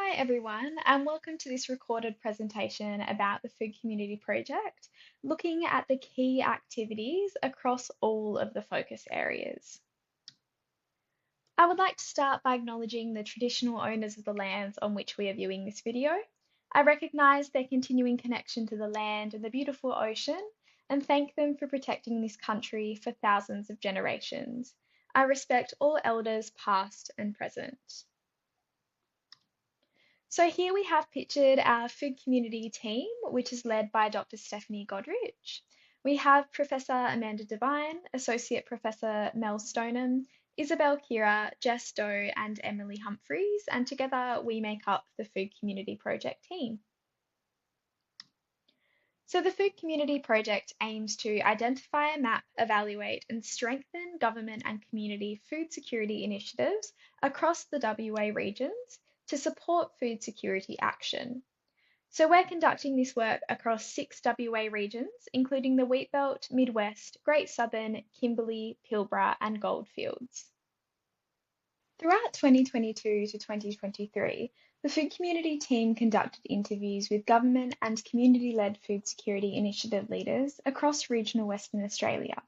Hi everyone, and welcome to this recorded presentation about the Food Community Project, looking at the key activities across all of the focus areas. I would like to start by acknowledging the traditional owners of the lands on which we are viewing this video. I recognise their continuing connection to the land and the beautiful ocean, and thank them for protecting this country for thousands of generations. I respect all elders past and present. So here we have pictured our food community team, which is led by Dr. Stephanie Godrich. We have Professor Amanda Devine, Associate Professor Mel Stoneham, Isabel Kira, Jess Doe, and Emily Humphreys, and together we make up the Food Community Project team. So the Food Community Project aims to identify, map, evaluate, and strengthen government and community food security initiatives across the WA regions to support food security action. So we're conducting this work across 6 WA regions, including the Wheatbelt, Midwest, Great Southern, Kimberley, Pilbara, and Goldfields. Throughout 2022 to 2023, the Food Community team conducted interviews with government and community-led food security initiative leaders across regional Western Australia.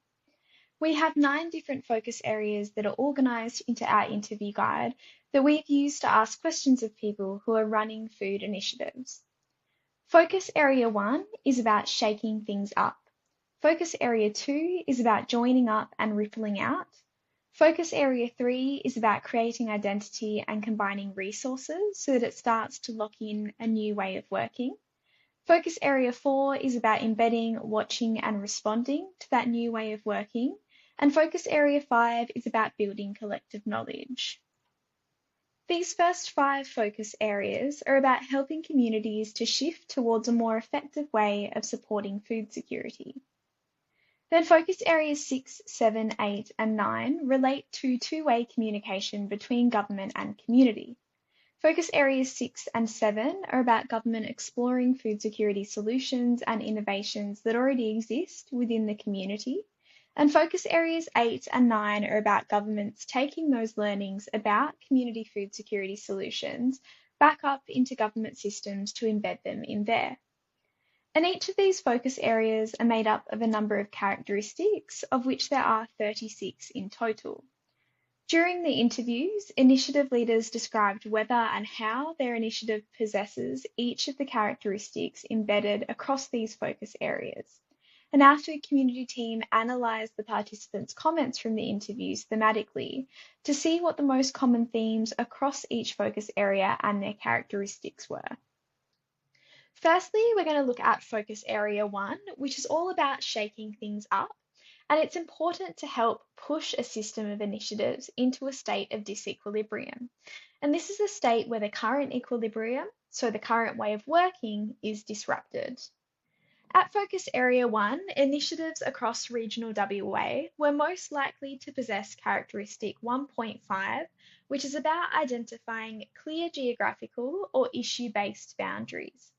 We have 9 different focus areas that are organised into our interview guide that we've used to ask questions of people who are running food initiatives. Focus Area 1 is about shaking things up. Focus Area 2 is about joining up and rippling out. Focus Area 3 is about creating identity and combining resources so that it starts to lock in a new way of working. Focus Area 4 is about embedding, watching, and responding to that new way of working. And Focus Area 5 is about building collective knowledge. These first 5 focus areas are about helping communities to shift towards a more effective way of supporting food security. Then focus areas 6, 7, 8, and 9 relate to two-way communication between government and community. Focus areas 6 and 7 are about government exploring food security solutions and innovations that already exist within the community. And focus areas 8 and 9 are about governments taking those learnings about community food security solutions back up into government systems to embed them in there. And each of these focus areas are made up of a number of characteristics, of which there are 36 in total. During the interviews, initiative leaders described whether and how their initiative possesses each of the characteristics embedded across these focus areas. And our food community team analysed the participants' comments from the interviews thematically to see what the most common themes across each focus area and their characteristics were. Firstly, we're going to look at Focus Area 1, which is all about shaking things up, and it's important to help push a system of initiatives into a state of disequilibrium. And this is a state where the current equilibrium, so the current way of working, is disrupted. At Focus Area 1, initiatives across regional WA were most likely to possess characteristic 1.5, which is about identifying clear geographical or issue-based boundaries.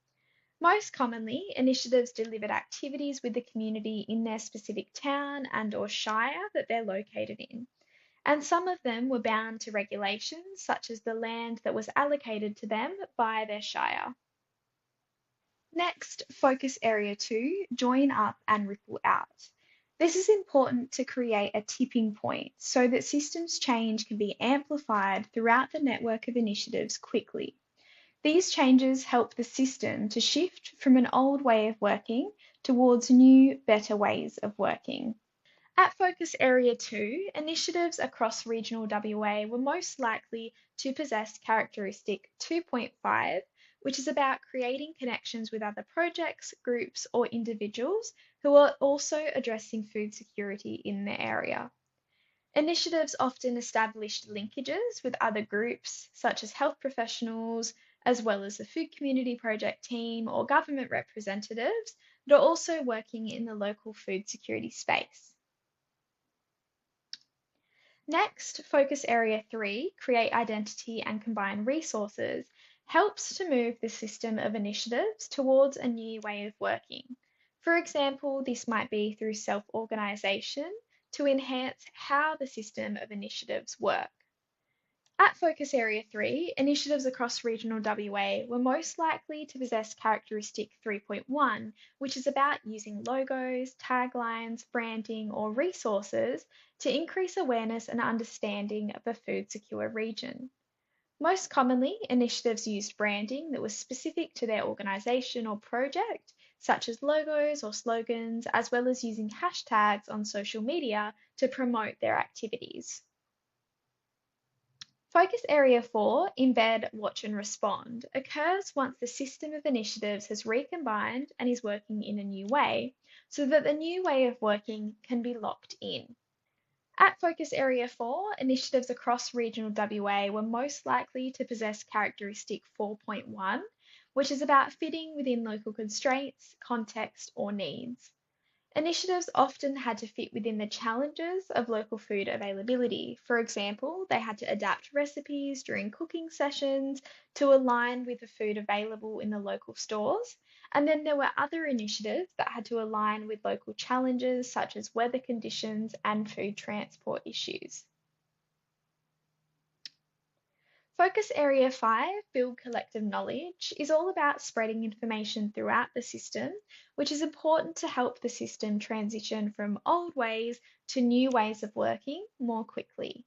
Most commonly, initiatives delivered activities with the community in their specific town and or shire that they're located in. And some of them were bound to regulations such as the land that was allocated to them by their shire. Next, Focus Area 2, join up and ripple out. This is important to create a tipping point so that systems change can be amplified throughout the network of initiatives quickly. These changes help the system to shift from an old way of working towards new, better ways of working. At Focus Area 2, initiatives across regional WA were most likely to possess characteristic 2.5, which is about creating connections with other projects, groups, or individuals who are also addressing food security in their area. Initiatives often established linkages with other groups, such as health professionals, as well as the Food Community Project team or government representatives that are also working in the local food security space. Next, Focus Area 3, create identity and combine resources, helps to move the system of initiatives towards a new way of working. For example, this might be through self-organisation to enhance how the system of initiatives work. At Focus Area 3, initiatives across regional WA were most likely to possess characteristic 3.1, which is about using logos, taglines, branding, or resources to increase awareness and understanding of a food secure region. Most commonly, initiatives used branding that was specific to their organisation or project, such as logos or slogans, as well as using hashtags on social media to promote their activities. Focus Area 4, Embed, Watch and Respond, occurs once the system of initiatives has recombined and is working in a new way, so that the new way of working can be locked in. At Focus Area 4, initiatives across regional WA were most likely to possess characteristic 4.1, which is about fitting within local constraints, context, or needs. Initiatives often had to fit within the challenges of local food availability. For example, they had to adapt recipes during cooking sessions to align with the food available in the local stores. And then there were other initiatives that had to align with local challenges such as weather conditions and food transport issues. Focus Area 5, Build Collective Knowledge, is all about spreading information throughout the system, which is important to help the system transition from old ways to new ways of working more quickly.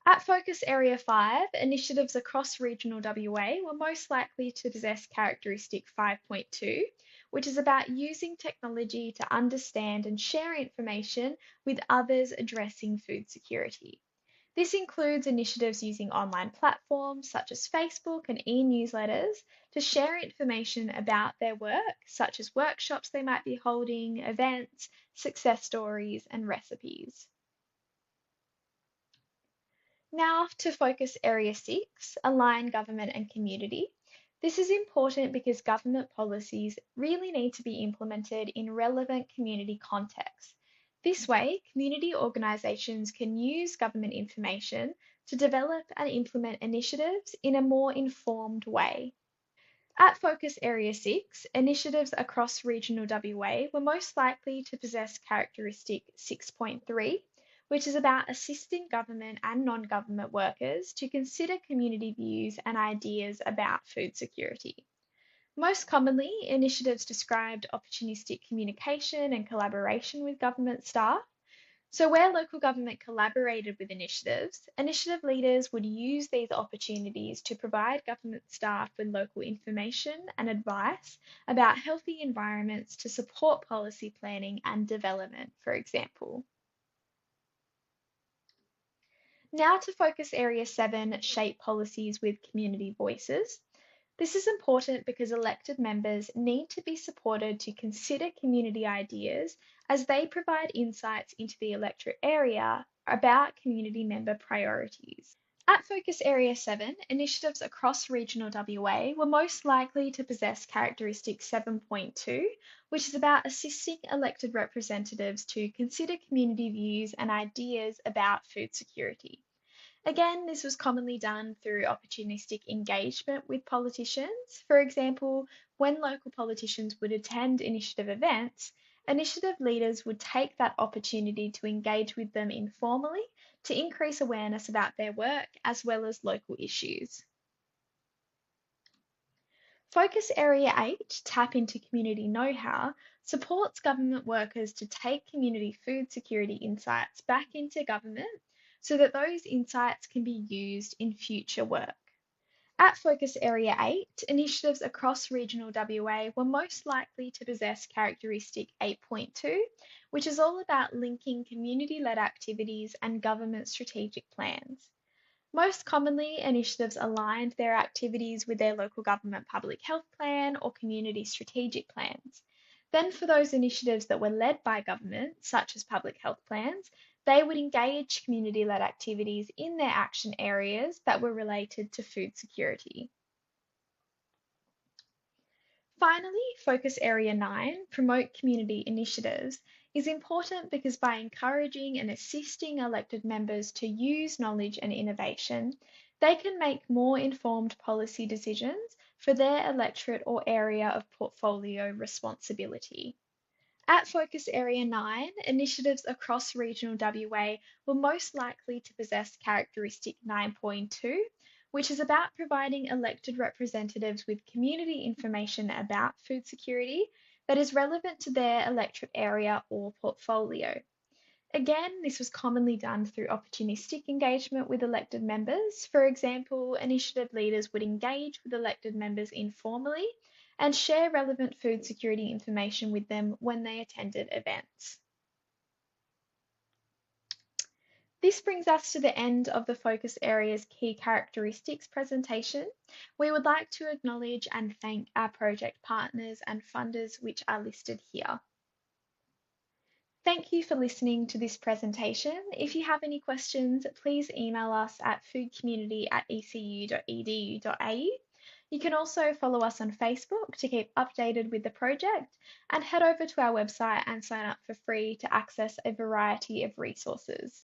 At Focus Area 5, initiatives across regional WA were most likely to possess characteristic 5.2, which is about using technology to understand and share information with others addressing food security. This includes initiatives using online platforms such as Facebook and e-newsletters to share information about their work, such as workshops they might be holding, events, success stories, and recipes. Now to Focus Area 6, Align Government and Community. This is important because government policies really need to be implemented in relevant community contexts. This way, community organisations can use government information to develop and implement initiatives in a more informed way. At Focus Area 6, initiatives across regional WA were most likely to possess characteristic 6.3, which is about assisting government and non-government workers to consider community views and ideas about food security. Most commonly, initiatives described opportunistic communication and collaboration with government staff. So, where local government collaborated with initiatives, initiative leaders would use these opportunities to provide government staff with local information and advice about healthy environments to support policy planning and development, for example. Now to Focus Area 7, Shape Policies with Community Voices. This is important because elected members need to be supported to consider community ideas as they provide insights into the electorate area about community member priorities. At Focus Area 7, initiatives across regional WA were most likely to possess characteristic 7.2, which is about assisting elected representatives to consider community views and ideas about food security. Again, this was commonly done through opportunistic engagement with politicians. For example, when local politicians would attend initiative events, initiative leaders would take that opportunity to engage with them informally to increase awareness about their work as well as local issues. Focus Area 8, Tap into Community Know-how, supports government workers to take community food security insights back into government so that those insights can be used in future work. At Focus Area 8, initiatives across regional WA were most likely to possess characteristic 8.2, which is all about linking community-led activities and government strategic plans. Most commonly, initiatives aligned their activities with their local government public health plan or community strategic plans. Then, for those initiatives that were led by government, such as public health plans, they would engage community led activities in their action areas that were related to food security. Finally, Focus Area 9, Promote Community Initiatives, is important because by encouraging and assisting elected members to use knowledge and innovation, they can make more informed policy decisions for their electorate or area of portfolio responsibility. At Focus Area 9, initiatives across regional WA were most likely to possess characteristic 9.2, which is about providing elected representatives with community information about food security that is relevant to their electorate area or portfolio. Again, this was commonly done through opportunistic engagement with elected members. For example, initiative leaders would engage with elected members informally and share relevant food security information with them when they attended events. This brings us to the end of the focus area's key characteristics presentation. We would like to acknowledge and thank our project partners and funders which are listed here. Thank you for listening to this presentation. If you have any questions, please email us at foodcommunity@ecu.edu.au. You can also follow us on Facebook to keep updated with the project and head over to our website and sign up for free to access a variety of resources.